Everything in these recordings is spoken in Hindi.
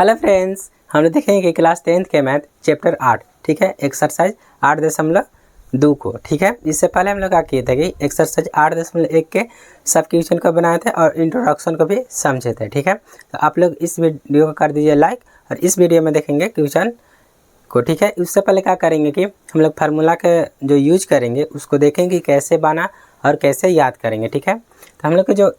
हेलो फ्रेंड्स, हम लोग देखेंगे कि क्लास 10th के मैथ चैप्टर 8 ठीक है, एक्सरसाइज 8.2 को ठीक है। इससे पहले हम लोग क्या किए थे कि एक्सरसाइज 8.1 के सब क्वेश्चन को बनाए थे और इंट्रोडक्शन को भी समझे थे ठीक है। तो आप लोग इस वीडियो को कर दीजिए लाइक और इस वीडियो में देखेंगे क्वेश्चन को ठीक है। इससे पहले क्या करेंगे कि हम लोग फार्मूला के जो यूज करेंगे उसको देखेंगे कैसे बना और कैसे याद करेंगे ठीक है। तो हम लोग को जो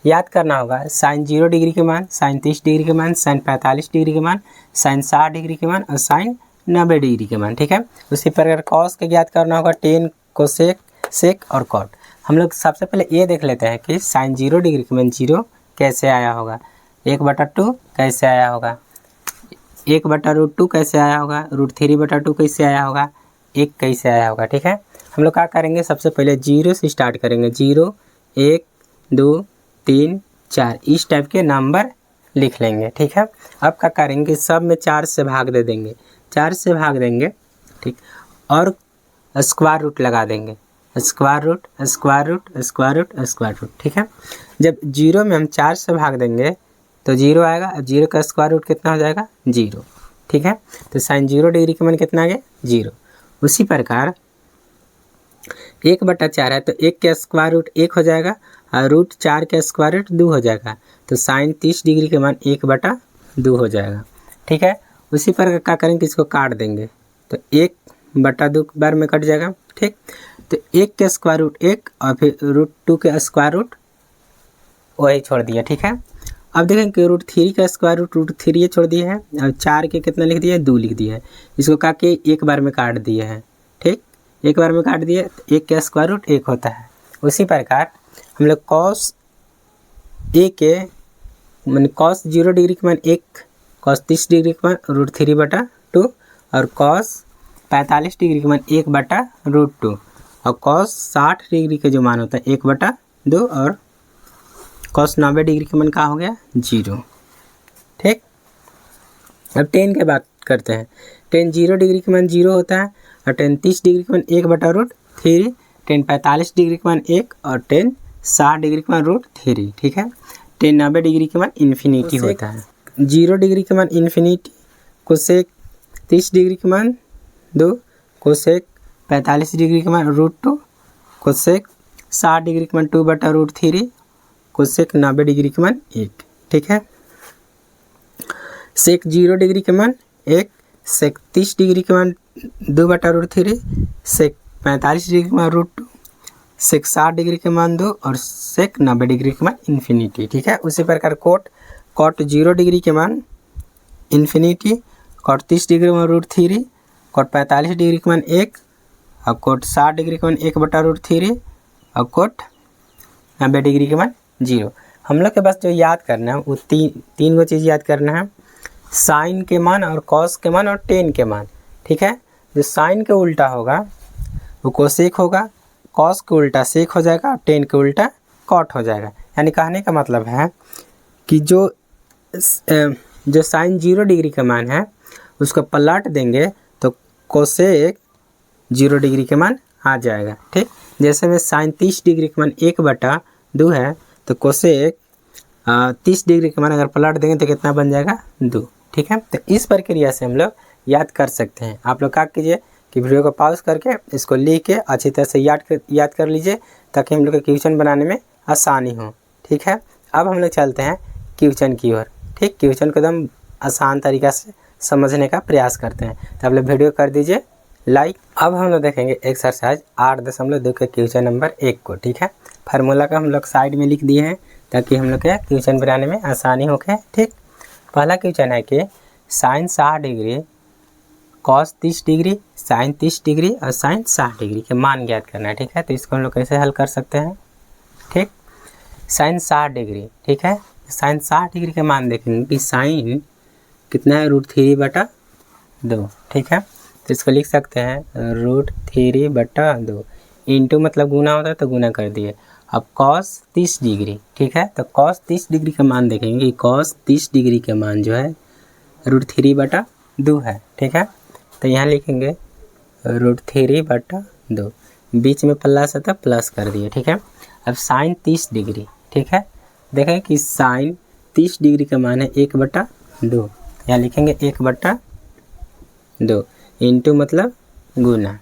याद करना होगा साइन 0 डिग्री के मान, साइन 30 डिग्री के मान, साइन 45 डिग्री के मान, साइन 60 डिग्री के मान और साइन 90 डिग्री के मान ठीक है। उसी प्रकार कॉस के याद करना होगा टेन, कोसेक, सेक और कॉट। हम लोग सबसे पहले ये देख लेते हैं कि साइन 0 डिग्री के मान 0 कैसे आया होगा, 1/2 कैसे आया होगा, 1/√2 कैसे आया होगा, √3/2 कैसे आया होगा, 1 कैसे आया होगा ठीक है। हम लोग क्या करेंगे, सबसे पहले 0 से स्टार्ट करेंगे, 0, 1, 2, 3, 4 इस टाइप के नंबर लिख लेंगे ठीक है। अब क्या करेंगे, सब में 4 से भाग दे देंगे, 4 से भाग देंगे ठीक, और स्क्वायर रूट लगा देंगे, square root square root square root square root ठीक है। जब 0 में हम 4 से भाग देंगे तो 0 आएगा, 0 का स्क्वायर रूट कितना हो जाएगा 0 ठीक है। तो साइन 0 डिग्री के मान कितना आ गया 0। उसी प्रकार 1/4 है तो 1 का स्क्वायर रूट 1 हो जाएगा और √4 का स्क्वायर रूट 2 हो जाएगा। तो साइन 30 डिग्री के मान 1/2 हो जाएगा ठीक है। उसी पर क्या करेंगे, इसको काट देंगे तो 1/2 बार में कट जाएगा ठीक। तो 1 का स्क्वायर रूट 1 और फिर √2 का स्क्वायर रूट वही छोड़ दिया ठीक है। अब देखें कि √3 का स्क्वायर रूट √3 छोड़ दिए हैं और 4 के कितना लिख दिया है 2 लिख दिया है। इसको का के एक बार में काट दिए हैं ठीक, एक बार में काट दिए तो 1 का स्क्वायर रूट 1 होता है। उसी प्रकार हम लोग कॉस ए के मान कॉस 0 डिग्री के मान 1, कॉस 30 डिग्री के मान √3/2 और कॉस 45 डिग्री के मान 1/√2 और कॉस 60 डिग्री के जो मान होता है 1/2 और कॉस 90 डिग्री के मान का हो गया 0 ठीक। अब टेन के बात करते हैं, टेन 0 डिग्री के मान 0 होता है और टेन 30 डिग्री के मान 1/√3, टेन 45 डिग्री के मान 1 और टेन 60 डिग्री के मान √3 ठीक है। टेन 90 डिग्री के मान इन्फिनिटी होता है, 0 डिग्री के मान इन्फिनिटी, कोसेक 30 डिग्री के मान 2, कोसेक 45 डिग्री के मान √2, कोसेक 60 डिग्री के मान 2/√3, कोसेक 90 डिग्री के मान 1 ठीक है। सेक 0 डिग्री के मान 1, सेक 30 डिग्री के मान 2/√3, सेक 45 डिग्री के मान √2, सेक 60 डिग्री के मान 2 और सेक 90 डिग्री के मान इन्फिनिटी ठीक है। उसी प्रकार कॉट 0 डिग्री के मान इन्फिनिटी, कॉट 30 डिग्री के मान √3, कॉट 45 डिग्री के मान 1 और कॉट 60 डिग्री के मान 1/√3 और कॉट 90 डिग्री के मान 0। हम लोग के पास जो याद करना है वो तीन गो चीज़ याद करना है, साइन के मान और कॉस के मान और टेन के मान ठीक है। जो साइन के उल्टा होगा वो कोसेक होगा, कॉस के उल्टा सेक हो जाएगा और टेन के उल्टा कॉट हो जाएगा। यानी कहने का मतलब है कि जो साइन 0 डिग्री का मान है उसको पलट देंगे तो कोसेक 0 डिग्री के मान आ जाएगा ठीक। जैसे में साइन 30 डिग्री के मान 1/2 है तो कोसेक 30 डिग्री के मान अगर पलट देंगे तो कितना बन जाएगा 2 ठीक है। तो इस प्रक्रिया से हम लोग याद कर सकते हैं। आप लोग क्या कीजिए कि वीडियो को पॉज करके इसको लिख के अच्छी तरह से याद कर लीजिए ताकि हम लोग के क्वेश्चन बनाने में आसानी हो ठीक है। अब हम लोग चलते हैं क्वेश्चन की ओर ठीक, क्वेश्चन को एकदम आसान तरीक़ा से समझने का प्रयास करते हैं। तो आप लोग वीडियो कर दीजिए लाइक। अब हम लोग देखेंगे एक्सरसाइज 8.2 के क्वेश्चन नंबर 1 को ठीक है। फार्मूला का हम लोग साइड में लिख दिए हैं ताकि हम लोग के क्वेश्चन बनाने में आसानी हो के ठीक। पहला क्वेश्चन है कि sine 60 degree, cos 30 degree, sine 30 degree और साइन 60 डिग्री के मान ज्ञात करना है ठीक है। तो इसको हम लोग कैसे हल कर सकते हैं ठीक। साइन 60 डिग्री ठीक है, साइन 60 डिग्री के मान देखेंगे कि साइन कितना है √3/2 ठीक है। तो इसको लिख सकते हैं √3/2 इंटू मतलब गुना होता है तो गुना कर दिए। अब कॉस 30 डिग्री ठीक है, तो कॉस 30 डिग्री का मान देखेंगे, कॉस 30 डिग्री का मान जो है √3/2 है ठीक है। तो यहाँ लिखेंगे √3/2, बीच में प्लस है तो प्लस कर दिए ठीक है। अब साइन 30 डिग्री ठीक है, देखें कि साइन 30 डिग्री का मान है 1/2 2, यहाँ लिखेंगे 1/2 इंटू मतलब गुना।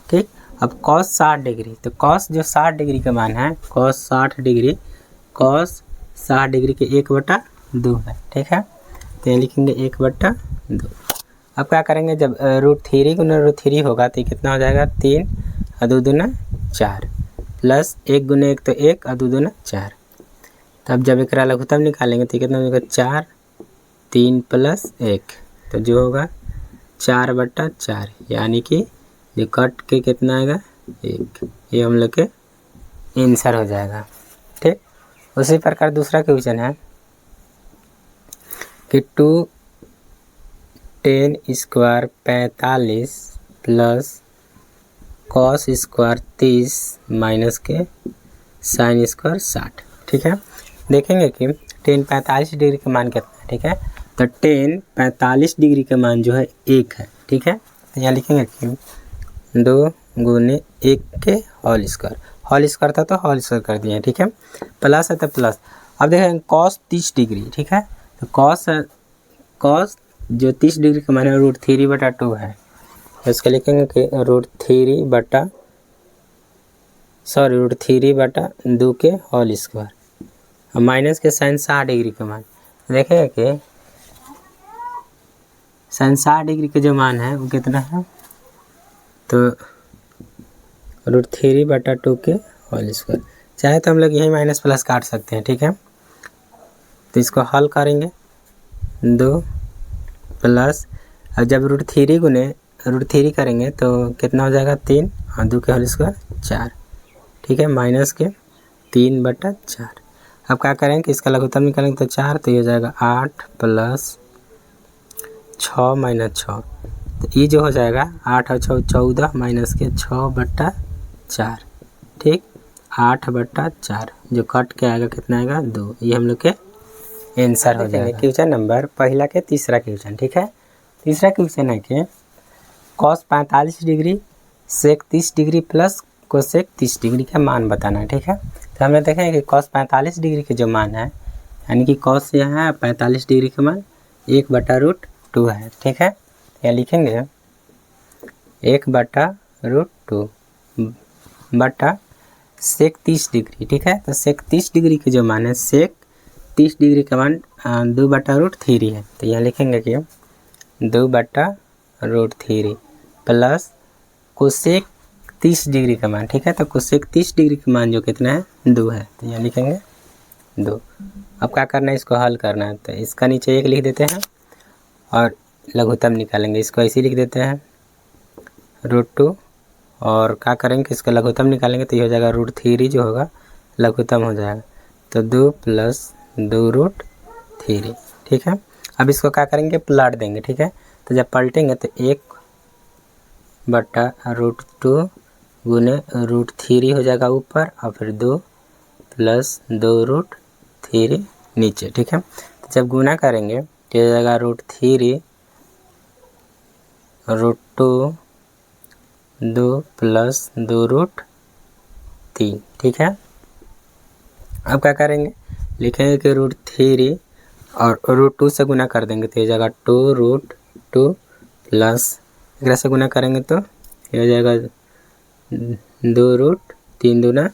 ठीक, अब कॉस 60 डिग्री, तो कॉस जो 60 डिग्री का मान है, कॉस 60 डिग्री के 1/2 है। ठीक है, तो यहाँ लिखेंगे 1/2। अब क्या करेंगे, जब √3 गुना √3 होगा तो कितना हो जाएगा 3 और 2 दूना 4 प्लस 1 गुना 1 तो 1 और 2 दूना 4। तब जब एक लघुत्तम निकालेंगे तो कितना होगा 4, 3 प्लस 1 तो जो होगा 4/4, यानी कि जो कट के कितना आएगा 1। ये हम लोग के आंसर हो जाएगा। ठीक, उसी प्रकार दूसरा क्वेश्चन है कि 2 tan square 45 plus cos square 30 minus के साइन स्क्वायर 60। ठीक है, देखेंगे कि tan 45 डिग्री का मान कितना है। ठीक है, तो tan 45 डिग्री का मान जो है 1 है। ठीक है, तो यहाँ लिखेंगे कि 2 गुने 1 के होल स्क्वायर था तो होल स्क्वायर कर दिए। ठीक है, प्लस है तो प्लस। अब देखेंगे कॉस 30 डिग्री। ठीक है, तो कॉस जो 30 डिग्री का मान है √3/2 है, इसके लिखेंगे कि √3/2 के होल स्क्वायर, माइनस के साइन 60 डिग्री का मान। देखेंगे कि साइन 60 डिग्री के जो मान है वो कितना है, तो √3/2 के होल स्क्वायर। चाहे तो हम लोग यही माइनस प्लस काट सकते हैं। ठीक है, तो इसको हल करेंगे 2 प्लस, अब जब √3 करेंगे तो कितना हो जाएगा 3 और 2 के होल स्क्वायर 4। ठीक है, माइनस के 3/4। अब क्या करेंगे कि इसका लघुत्तम निकालेंगे तो 4, तो ये हो जाएगा 8 प्लस 6 माइनस 6, तो ये जो हो जाएगा 8 और 6 14 माइनस के 6/4। ठीक, 8/4 जो कट के आएगा कितना आएगा 2। ये हम लोग के आंसर हो जाएगा। क्वेश्चन नंबर पहला के तीसरा क्वेश्चन। ठीक है, तीसरा क्वेश्चन है कि कॉस 45 डिग्री सेक 30 डिग्री प्लस कोसेक 30 डिग्री का मान बताना है। ठीक है, तो हमने देखा है कि कॉस 45 डिग्री के जो मान है, यानी कि कॉस यहाँ है 45 डिग्री का मान 1/√2 है। ठीक है, यहाँ लिखेंगे 1/√2 बटा सेक 30 डिग्री। ठीक है, तो सेक 30 डिग्री के जो मान है, सेक 30 डिग्री का मान 2/√3 है, तो यहाँ लिखेंगे कि 2/√3 प्लस कोसेक 30 डिग्री का मान। ठीक है, तो कोसेक 30 डिग्री का मान जो कितना है 2 है, तो यहाँ लिखेंगे 2। अब क्या करना है, इसको हल करना है, तो इसका नीचे 1 लिख देते हैं और लघुत्तम निकालेंगे। इसको ऐसे लिख देते हैं √2, और क्या करेंगे कि इसका लघुत्तम निकालेंगे तो ये हो जाएगा √3 जो होगा लघुत्तम हो जाएगा, तो 2 प्लस 2√3। ठीक है, अब इसको क्या करेंगे पलट देंगे। ठीक है, तो जब पलटेंगे तो 1/√2 गुने √3 हो जाएगा ऊपर, और फिर 2 प्लस 2√3 नीचे। ठीक है, तो जब गुना करेंगे तो हो जाएगा √3 √2 2 प्लस 2√3। ठीक है, अब क्या करेंगे, लिखेंगे कि √3 और √2 से गुना कर देंगे तो ये जाएगा 2√2 प्लस एक से गुना करेंगे तो ये हो जाएगा 2√3 दूना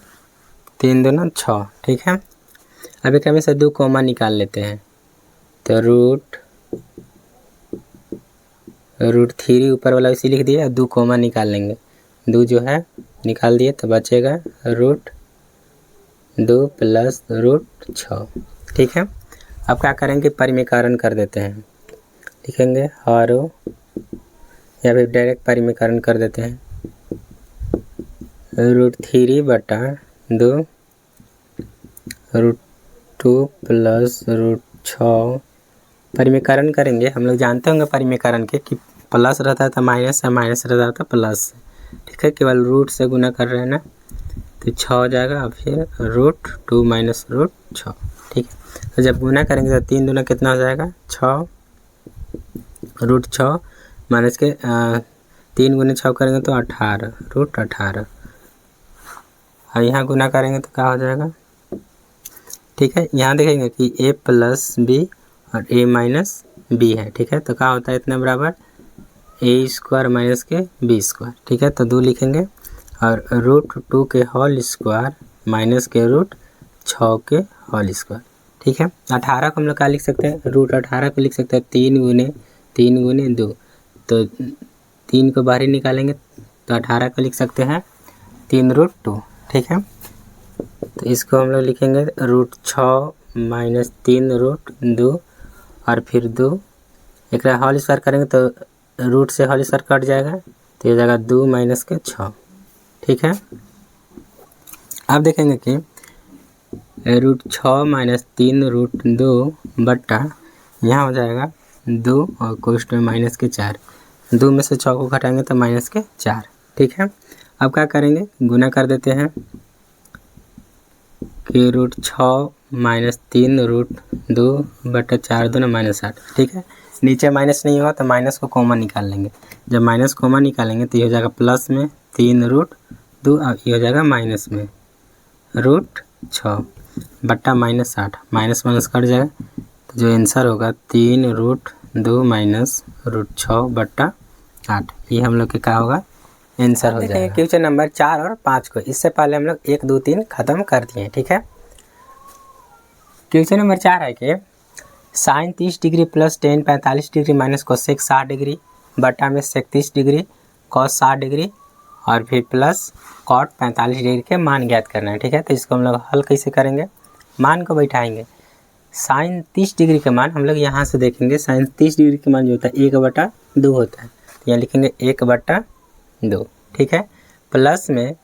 3 दूना 6। ठीक है, अब एक हमें से 2 कॉमा निकाल लेते हैं, तो √3 ऊपर वाला इसी लिख दिया, 2 कॉमा निकाल लेंगे, 2 जो है निकाल दिए तो बचेगा √2 प्लस √6। ठीक है, अब क्या करेंगे परिमेयकरण कर देते हैं, लिखेंगे हारो या फिर डायरेक्ट परिमेयकरण कर देते हैं, √3/2 √2 प्लस √6 परिमेयकरण करेंगे। हम लोग जानते होंगे परिमेयकरण के कि प्लस रहता है तो माइनस है, माइनस रहता है तो प्लस। ठीक है, केवल रूट से गुना कर रहे हैं ना, तो 6 हो जाएगा और फिर √2 माइनस √6। ठीक है, तो जब गुना करेंगे तो 3 दूना कितना हो जाएगा 6, √6 माइनस के 3 गुने 6 करेंगे तो 18 √18, और यहाँ गुना करेंगे तो क्या हो जाएगा। ठीक है, यहाँ देखेंगे कि a प्लस b और a माइनस बी है, ठीक है। तो क्या होता है इतना बराबर ए स्क्वायर माइनस के बी स्क्वायर, ठीक है। तो 2 लिखेंगे और √2 के होल स्क्वायर माइनस के √6 के होल स्क्वायर, ठीक है। 18 को हम लोग क्या लिख सकते हैं, √18 को लिख सकते हैं 3 गुने 2, तो 3 को बाहर ही निकालेंगे तो 18 को लिख सकते हैं 3√2, ठीक है। तो इसको हम लोग लिखेंगे √6 माइनस 3√2 और फिर 2, एक होल स्क्वायर करेंगे तो रूट से होल स्क्वायर कट जाएगा तो ये जाएगा 2 माइनस के 6, ठीक है। अब देखेंगे कि √6 माइनस 3√2 बट्टा यहाँ हो जाएगा 2 और कोष्ठ में माइनस के 4, 2 में से 6 को घटाएंगे तो माइनस के 4, ठीक है। अब क्या करेंगे, गुना कर देते हैं कि √6 माइनस 3√2 बटा 4 2 माइनस 8, ठीक है। नीचे माइनस नहीं होगा तो माइनस को कॉमन निकाल लेंगे, जब माइनस कॉमन निकालेंगे तो ये हो जाएगा प्लस में 3√2 और ये हो जाएगा माइनस में √6 बट्टा माइनस 8, माइनस माइनस कट जाएगा तो जो आंसर होगा 3√2 माइनस √6 बट्टा 8, ये हम लोग के क्या होगा आंसर हो जाएगा। क्वेश्चन नंबर 4 और 5 को, इससे पहले हम लोग 1 2 3 खत्म कर दिए, ठीक है। क्वेश्चन नंबर 4 है कि sine 30 degree plus ten 45 degree minus cosec 60 degree बटा में सेक 30 डिग्री कॉस 60 डिग्री और फिर प्लस कॉट 45 डिग्री के मान ज्ञात करना है, ठीक है। तो इसको हम लोग हल कैसे करेंगे, मान को बैठाएंगे। साइन 30 डिग्री का मान हम लोग यहाँ से देखेंगे, साइन 30 डिग्री का मान जो होता है 1/2 होता है, तो यहाँ लिखेंगे 1/2, ठीक है। प्लस में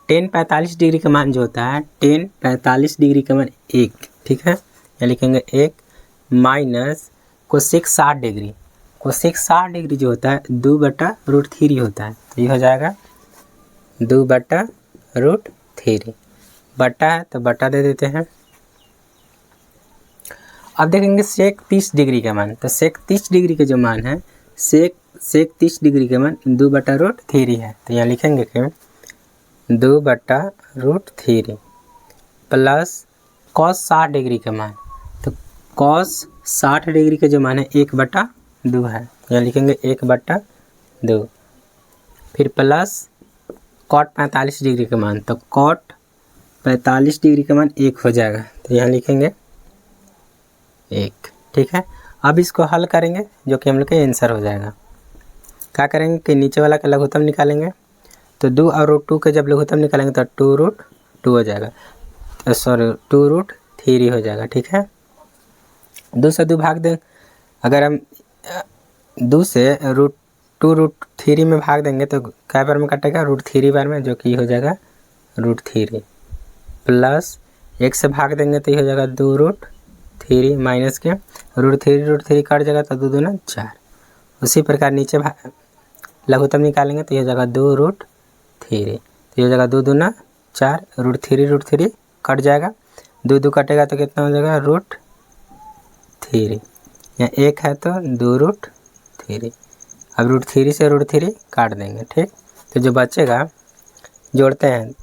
टेन 45 डिग्री का मान जो होता है, टेन 45 डिग्री का मान 1, ठीक है, यहाँ लिखेंगे 1 minus cosec 60 degree, cosec 60 degree जो होता है 2/√3 होता है, तो ये हो जाएगा 2/√3, बटा है तो बटा दे देते हैं। अब देखेंगे सेक 30 डिग्री का मान, तो सेक 30 डिग्री का जो मान है, सेक 30 डिग्री का मान 2/√3 है, तो यहाँ लिखेंगे कि 2/√3 प्लस कॉस 60 डिग्री का मान, तो कॉस 60 डिग्री का जो मान है 1/2 है, यहाँ लिखेंगे 1/2, फिर प्लस कॉट 45 डिग्री का मान, तो कॉट 45 डिग्री का मान 1 हो जाएगा, तो यहाँ लिखेंगे 1, ठीक है। अब इसको हल करेंगे जो कि हम लोग का आंसर हो जाएगा। क्या करेंगे कि नीचे वाला का लघुत्तम निकालेंगे, तो 2 और √2 के जब लघुत्तम निकालेंगे तो 2√2 हो जाएगा, सॉरी 2√3 हो जाएगा, ठीक है। 2 से 2 भाग दें, अगर हम 2 से √2√3 में भाग देंगे तो क्या बार में कटेगा, √3 बार में, जो कि हो जाएगा √3 प्लस 1 से भाग देंगे तो ये हो जाएगा 2√3 माइनस के √3 कट जाएगा तो 2 दूना 4। उसी प्रकार नीचे लघुत्तम निकालेंगे तो ये हो जाएगा 2√3, तो ये हो जाएगा 2 दूना 4, √3 कट जाएगा, 2 2 कटेगा तो कितना हो जाएगा √3, यहाँ 1 है तो 2√3, अब √3 से √3 काट देंगे, ठीक। तो जो बचेगा जोड़ते हैं,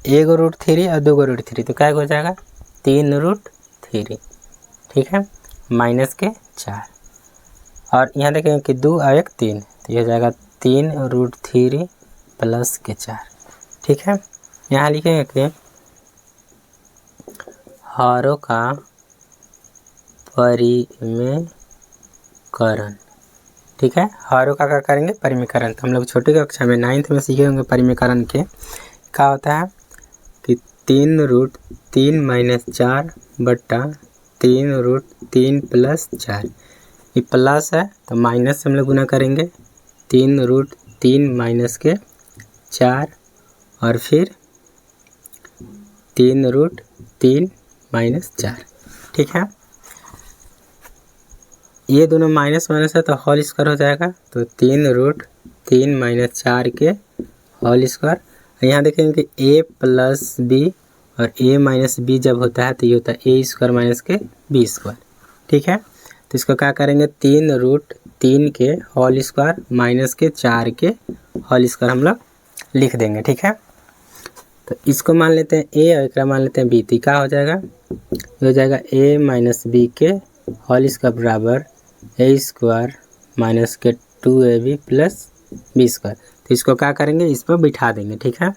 1 √3 और 2 √3, तो क्या हो जाएगा 3√3, ठीक है, माइनस के 4, और यहाँ देखेंगे कि 2 और 1 3, तो ये हो जाएगा 3√3 प्लस के 4, ठीक है। यहाँ लिखेंगे कि हरों का परिमेयकरण, ठीक है। हरों का क्या करेंगे, परिमेयकरण, तो हम लोग छोटी कक्षा में 9th में सीखे होंगे परिमेयकरण के। क्या होता है कि 3√3 माइनस 4 बट्टा 3√3 प्लस 4, ये प्लस है तो माइनस से हम लोग गुना करेंगे, 3√3 माइनस के 4 और फिर 3√3 माइनस 4, ठीक है। ये दोनों माइनस माइनस है तो होल स्क्वायर हो जाएगा, तो 3√3 माइनस 4 के होल स्क्वायर। यहाँ देखेंगे कि a प्लस बी और a माइनस बी जब होता है तो ये होता है a स्क्वायर माइनस के बी स्क्वायर, ठीक है। तो इसको क्या करेंगे, 3√3 के होल स्क्वायर माइनस के 4 के होल स्क्वायर हम लोग लिख देंगे, ठीक है। तो इसको मान लेते हैं a और एक मान लेते हैं b, तो क्या हो जाएगा, ये हो जाएगा a माइनस बी के होल स्क्वायर बराबर ए स्क्वायर माइनस के 2ab प्लस बी स्क्वायर। तो इसको क्या करेंगे, इस पर बिठा देंगे, ठीक है।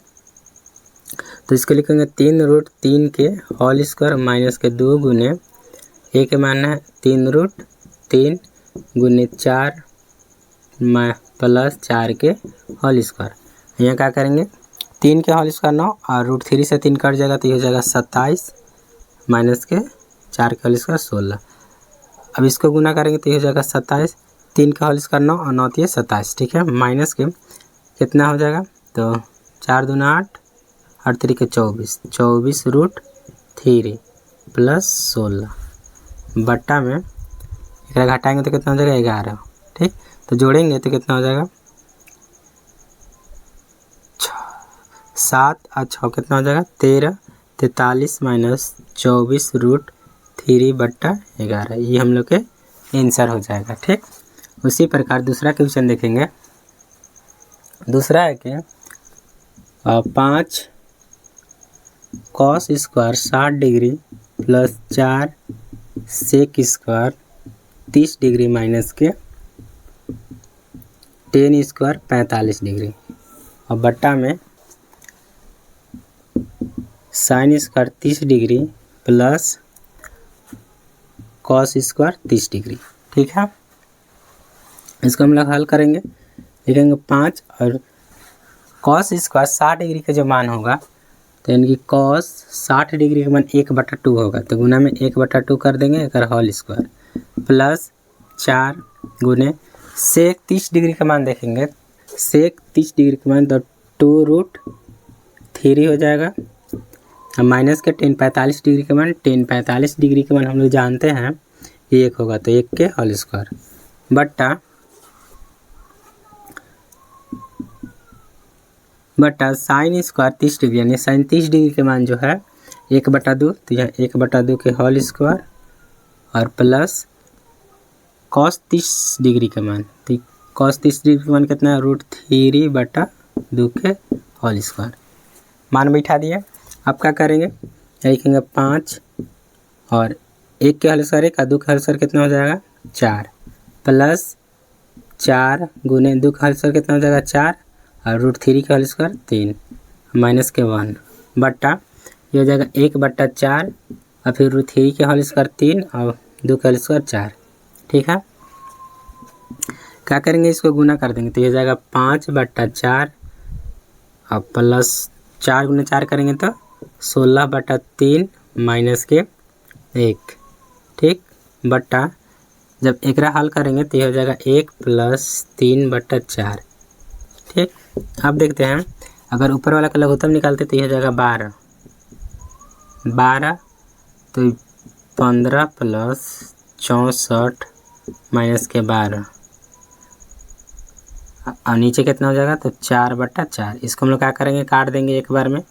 तो इसको लिखेंगे 3√3 के होल स्क्वायर माइनस के 2 गुने ए के मान है 3√3 गुने 4 प्लस 4 के होल स्क्वायर। यहाँ क्या करेंगे, 3 के होल स्क्वायर 9 और √3 से 3 कट जाएगा तो ये हो जाएगा 27 माइनस के 4 के होल स्क्वायर 16। अब इसको गुना करेंगे तो ये हो जाएगा 27, 3 का होल स्क्वायर 9 और 9 तो ये 27, ठीक है। माइनस के कितना हो जाएगा, तो 4 दूना 8 और 3 के 24, 24√3 प्लस 16 बट्टा में एक घटाएंगे तो कितना हो जाएगा 11, ठीक। तो जोड़ेंगे तो कितना हो जाएगा 7 और 6 कितना हो जाएगा 13, 43 माइनस 24√3 बट्टा 11, ये हम लोग के आंसर हो जाएगा, ठीक। उसी प्रकार दूसरा क्वेश्चन देखेंगे। दूसरा है कि 5 cos square 60 degree plus 4 sec square 30 degree minus के 10 स्क्वायर 45 डिग्री और बट्टा में sine square 30 degree plus cos square 30 degree, ठीक है। इसको हम लोग हल करेंगे, लिखेंगे 5 और कॉस स्क्वायर 60 डिग्री का जो मान होगा तो इनकी कॉस 60 डिग्री का मान 1/2 होगा, तो गुना में 1/2 कर देंगे एक होल स्क्वायर प्लस 4 गुने सेक 30 डिग्री का मान देखेंगे, सेक 30 डिग्री का मान तो 2√3 हो जाएगा और माइनस के 10 45 डिग्री का मान 10 45 डिग्री का मान हम लोग जानते हैं ये 1 होगा तो 1 के होल स्क्वायर बट्टा साइन स्क्वायर 30 डिग्री यानी साइन 30 डिग्री के मान जो है 1/2 तो यहाँ 1/2 के होल स्क्वायर और प्लस कॉस 30 डिग्री का मान, तो कॉस 30 डिग्री का मान कितना है √3/2 के होल स्क्वायर, मान बैठा दिया। अब क्या करेंगे, लिखेंगे 5 और 1 के होल स्क्वायर 1 और 2 के होल स्क्वायर कितना हो जाएगा 4 प्लस 4 गुने 2 का होल स्क्वायर कितना हो जाएगा 4 और √3 का होल स्क्वायर 3 माइनस के 1 बट्टा ये हो जाएगा 1/4 और फिर √3 के होल स्क्वायर 3 और 2 का होल स्क्वायर 4, ठीक है। क्या करेंगे, इसको गुना कर देंगे तो ये हो जाएगा 5/4 और प्लस 4 गुने 4 करेंगे तो 16/3 माइनस के 1, ठीक, बट्टा जब एकरा हल करेंगे तो ये हो जाएगा 1 + 3/4, ठीक। अब देखते हैं अगर ऊपर वाला का लघुत्तम निकालते तो ये हो जाएगा 12 तो 15 + 64 माइनस के 12 और नीचे कितना हो जाएगा तो 4/4। इसको हम लोग क्या करेंगे, काट देंगे एक बार में,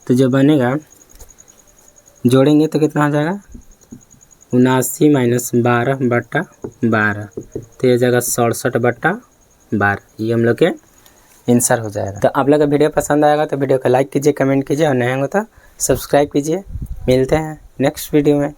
तो जो बनेगा जोड़ेंगे तो कितना हो जाएगा 79 माइनस 12/12 तो ये जाएगा 67/12, ये हम लोग के आंसर हो जाएगा। तो आप लोग का वीडियो पसंद आएगा तो वीडियो को लाइक कीजिए, कमेंट कीजिए और नए होंगे तो सब्सक्राइब कीजिए। मिलते हैं नेक्स्ट वीडियो में।